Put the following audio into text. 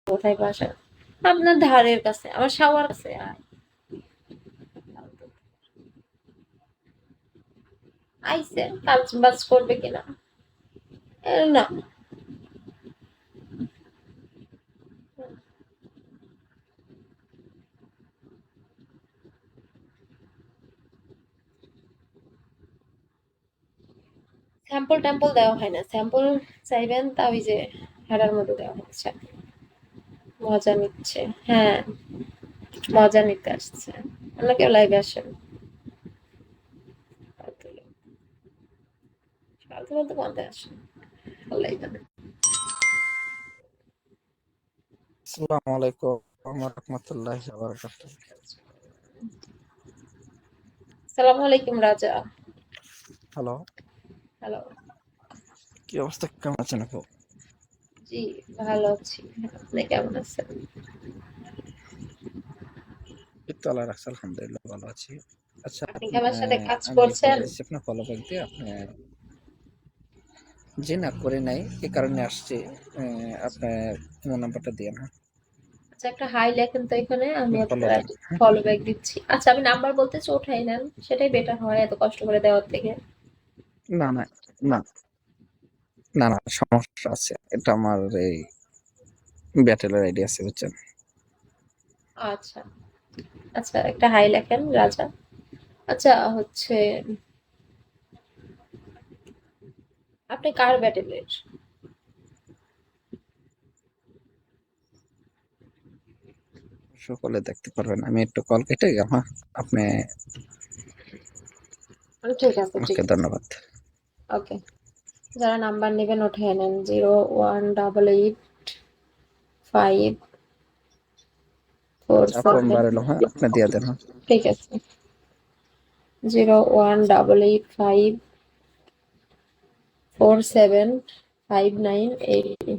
কোথায় বাসা? আপনার ধারের কাছে, আমার শাওয়ার কাছে। আইসে কাজ বাজ করবে কিনা? না। স্যাম্পল ট্যাম্পল দেওয়া হয় না, স্যাম্পল চাইবেন তা ওই যে হেডার মধ্যে দেওয়া হচ্ছে। মজা নিচ্ছে। হ্যাঁ, মজা নিতে আসছে। অন্য কেউ লাইভে আসেন। ফালতু লোক। ফালতু বলতে বলতে আসেন, আল্লাহ জানে। আসসালামু আলাইকুম ওয়া রাহমাতুল্লাহি ওয়া বারাকাতুহু। সালাম আলাইকুম রাজা। Hello, hello. কি অবস্থা, কেমন আছেন আপু? জি, ভালো আছি। আপনি কেমন আছেন? এই তো আল্লাহ রাখছে, আলহামদুলিল্লাহ ভালো আছি। আচ্ছা, আপনি কি আমার সাথে কাজ আমি কল করছেন? দিচ্ছি আপনার ফলো ব্যাক দিয়ে আপনি জি না করে নাই, এই কারণে আসছি। আপনার ফোন নাম্বারটা দিয়ে না, আচ্ছা, একটা হাই লেখেন তো এখানে, আমি আপনার ফলো আপনার ব্যাক। হ্যাঁ, ফলো ব্যাক দিচ্ছি। আচ্ছা, আমি নাম্বার বলতেছি, ওঠাই নেন, সেটাই বেটার হয় এত কষ্ট করে দেওয়ার থেকে। না না না না না, সমস্যা আছে। এটা আমার এই ব্যাটেলের আইডি আছে, বুঝছেন? আচ্ছা আচ্ছা, একটা হাই লেখেন রাজা। আচ্ছা, হচ্ছে আপনি কার ব্যাটেলের? সকলে দেখতে পারবেন। আমি একটু কল কেটে গেলাম। হ্যাঁ, আপনি ঠিক আছে, ঠিক ওকে, আছে। ধন্যবাদ। ওকে। যারা নাম্বার নেবেন উঠে নেন, 018854 আপু আমি বাড়ালাম, হ্যাঁ আপনি দিয়ে দেন। হ্যাঁ, ঠিক আছে। 0188547598।